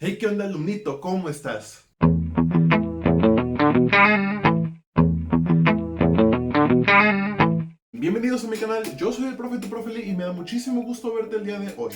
Hey, ¿qué onda, alumnito? ¿Cómo estás? Bienvenidos a mi canal, yo soy el profe tu profe Lee y me da muchísimo gusto verte el día de hoy.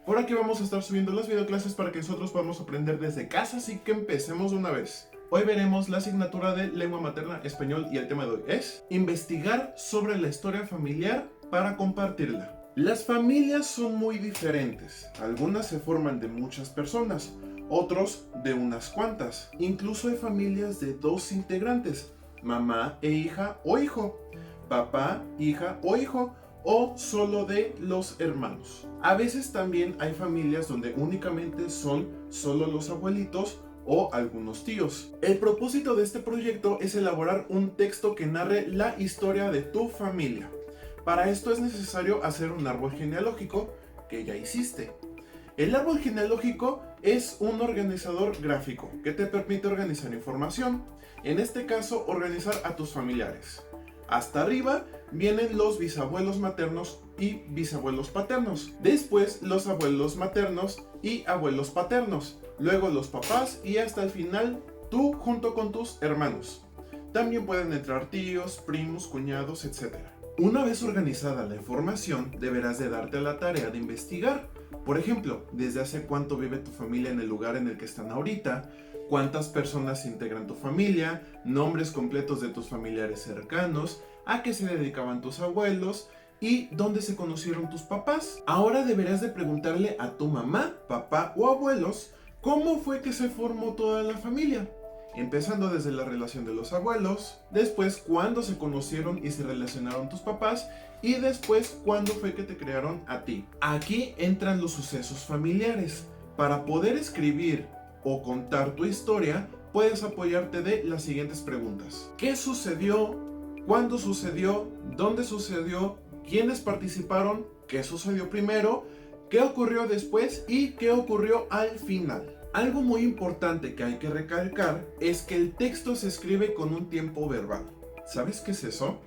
Por aquí vamos a estar subiendo las videoclases para que nosotros podamos aprender desde casa, así que empecemos de una vez. Hoy veremos la asignatura de lengua materna español y el tema de hoy es investigar sobre la historia familiar para compartirla. Las familias son muy diferentes, algunas se forman de muchas personas, otros de unas cuantas. Incluso hay familias de dos integrantes, mamá e hija o hijo, papá, hija o hijo, o solo de los hermanos. A veces también hay familias donde únicamente son solo los abuelitos o algunos tíos. El propósito de este proyecto es elaborar un texto que narre la historia de tu familia. Para esto es necesario hacer un árbol genealógico que ya hiciste. El árbol genealógico es un organizador gráfico que te permite organizar información. En este caso, organizar a tus familiares. Hasta arriba vienen los bisabuelos maternos y bisabuelos paternos. Después los abuelos maternos y abuelos paternos. Luego los papás y hasta el final tú junto con tus hermanos. También pueden entrar tíos, primos, cuñados, etc. Una vez organizada la información, deberás de darte a la tarea de investigar. Por ejemplo, desde hace cuánto vive tu familia en el lugar en el que están ahorita, cuántas personas integran tu familia, nombres completos de tus familiares cercanos, a qué se dedicaban tus abuelos y dónde se conocieron tus papás. Ahora deberás de preguntarle a tu mamá, papá o abuelos cómo fue que se formó toda la familia. Empezando desde la relación de los abuelos, después cuándo se conocieron y se relacionaron tus papás y después cuándo fue que te crearon a ti. Aquí entran los sucesos familiares. Para poder escribir o contar tu historia, puedes apoyarte de las siguientes preguntas. ¿Qué sucedió? ¿Cuándo sucedió? ¿Dónde sucedió? ¿Quiénes participaron? ¿Qué sucedió primero? ¿Qué ocurrió después? ¿Y qué ocurrió al final? Algo muy importante que hay que recalcar es que el texto se escribe con un tiempo verbal. ¿Sabes qué es eso?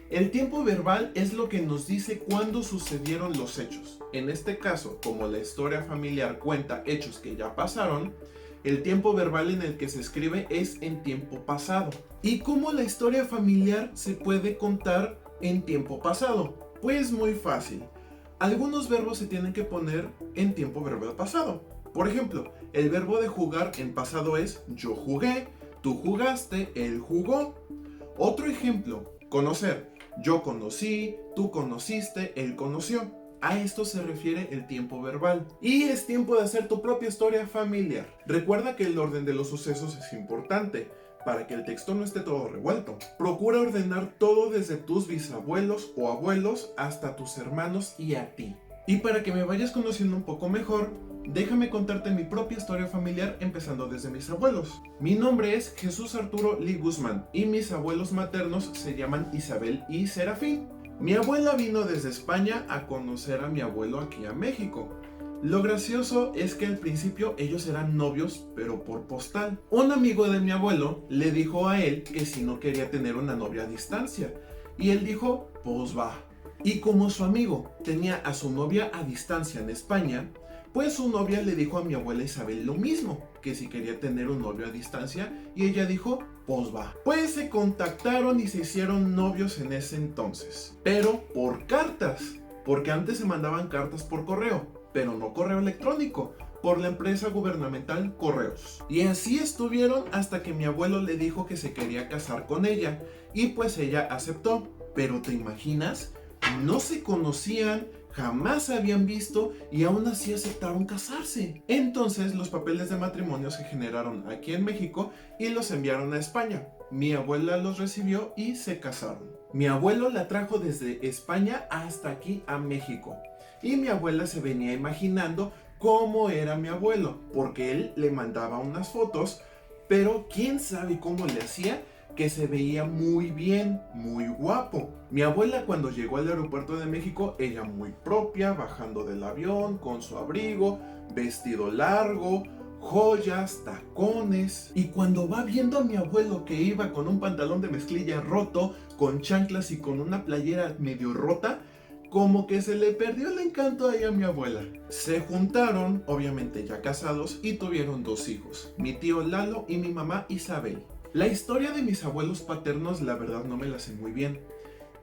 El tiempo verbal es lo que nos dice cuándo sucedieron los hechos. En este caso, como la historia familiar cuenta hechos que ya pasaron, el tiempo verbal en el que se escribe es en tiempo pasado. ¿Y cómo la historia familiar se puede contar en tiempo pasado? Pues muy fácil. Algunos verbos se tienen que poner en tiempo verbal pasado. Por ejemplo, el verbo de jugar en pasado es yo jugué, tú jugaste, él jugó. Otro ejemplo, conocer. Yo conocí, tú conociste, él conoció. A esto se refiere el tiempo verbal. Y es tiempo de hacer tu propia historia familiar. Recuerda que el orden de los sucesos es importante para que el texto no esté todo revuelto. Procura ordenar todo desde tus bisabuelos o abuelos hasta tus hermanos y a ti. Y para que me vayas conociendo un poco mejor, déjame contarte mi propia historia familiar empezando desde mis abuelos. Mi nombre es Jesús Arturo Lee Guzmán y mis abuelos maternos se llaman Isabel y Serafín. Mi abuela vino desde España a conocer a mi abuelo aquí a México. Lo gracioso es que al principio ellos eran novios, pero por postal. Un amigo de mi abuelo le dijo a él que si no quería tener una novia a distancia. Y él dijo, pues va. Y como su amigo tenía a su novia a distancia en España, pues su novia le dijo a mi abuela Isabel lo mismo, que si quería tener un novio a distancia, y ella dijo, pues va. Pues se contactaron y se hicieron novios en ese entonces, pero por cartas, porque antes se mandaban cartas por correo, pero no correo electrónico, por la empresa gubernamental Correos. Y así estuvieron hasta que mi abuelo le dijo que se quería casar con ella, y pues ella aceptó. Pero ¿te imaginas? No se conocían, jamás se habían visto y aún así aceptaron casarse. Entonces los papeles de matrimonio se generaron aquí en México y los enviaron a España. Mi abuela los recibió y se casaron. Mi abuelo la trajo desde España hasta aquí a México. Y mi abuela se venía imaginando cómo era mi abuelo, porque él le mandaba unas fotos, pero quién sabe cómo le hacía, que se veía muy bien, muy guapo. Mi abuela cuando llegó al aeropuerto de México, ella muy propia, bajando del avión, con su abrigo, vestido largo, joyas, tacones. Y cuando va viendo a mi abuelo que iba con un pantalón de mezclilla roto, con chanclas y con una playera medio rota, como que se le perdió el encanto ahí a mi abuela. Se juntaron, obviamente ya casados, y tuvieron 2 hijos, mi tío Lalo y mi mamá Isabel. La historia de mis abuelos paternos la verdad no me la sé muy bien,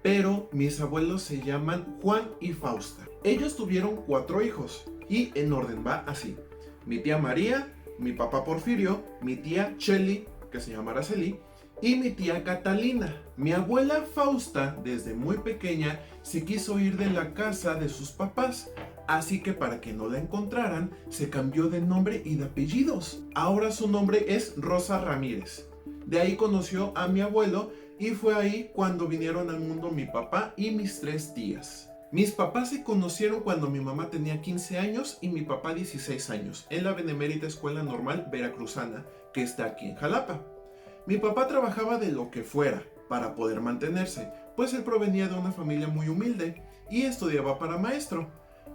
pero mis abuelos se llaman Juan y Fausta. Ellos tuvieron 4 hijos, y en orden va así: mi tía María, mi papá Porfirio, mi tía Cheli, que se llama Araceli, y mi tía Catalina. Mi abuela Fausta, desde muy pequeña, se quiso ir de la casa de sus papás, así que para que no la encontraran, se cambió de nombre y de apellidos. Ahora su nombre es Rosa Ramírez. De ahí conoció a mi abuelo y fue ahí cuando vinieron al mundo mi papá y mis 3 tías. Mis papás se conocieron cuando mi mamá tenía 15 años y mi papá 16 años, en la Benemérita Escuela Normal Veracruzana, que está aquí en Jalapa. Mi papá trabajaba de lo que fuera para poder mantenerse, pues él provenía de una familia muy humilde y estudiaba para maestro.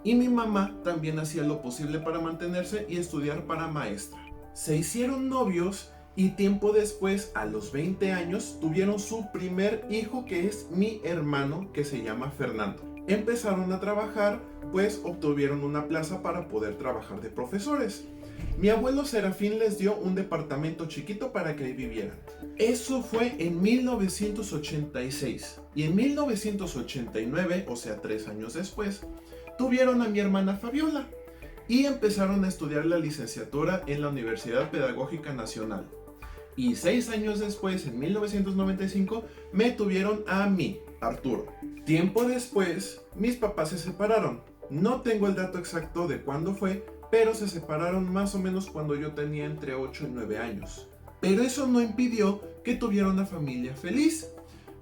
Y mi mamá también hacía lo posible para mantenerse y estudiar para maestra. Se hicieron novios y tiempo después, a los 20 años, tuvieron su primer hijo, que es mi hermano, que se llama Fernando. Empezaron a trabajar, pues obtuvieron una plaza para poder trabajar de profesores. Mi abuelo Serafín les dio un departamento chiquito para que ahí vivieran. Eso fue en 1986. Y en 1989, o sea 3 años después, tuvieron a mi hermana Fabiola y empezaron a estudiar la licenciatura en la Universidad Pedagógica Nacional. Y 6 años después, en 1995, me tuvieron a mí, Arturo. Tiempo después, mis papás se separaron. No tengo el dato exacto de cuándo fue, pero se separaron más o menos cuando yo tenía entre 8 y 9 años. Pero eso no impidió que tuviera una familia feliz.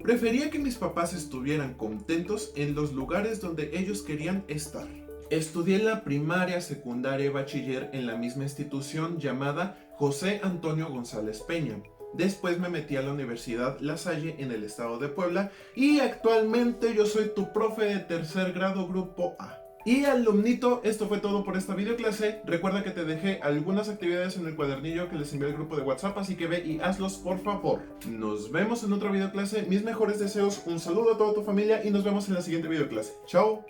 Prefería que mis papás estuvieran contentos en los lugares donde ellos querían estar. Estudié la primaria, secundaria y bachiller en la misma institución llamada José Antonio González Peña. Después me metí a la Universidad La Salle en el estado de Puebla y actualmente yo soy tu profe de 3er grado grupo A. Y alumnito, esto fue todo por esta videoclase. Recuerda que te dejé algunas actividades en el cuadernillo que les envié al grupo de WhatsApp, así que ve y hazlos por favor. Nos vemos en otra videoclase. Mis mejores deseos, un saludo a toda tu familia y nos vemos en la siguiente videoclase. ¡Chao!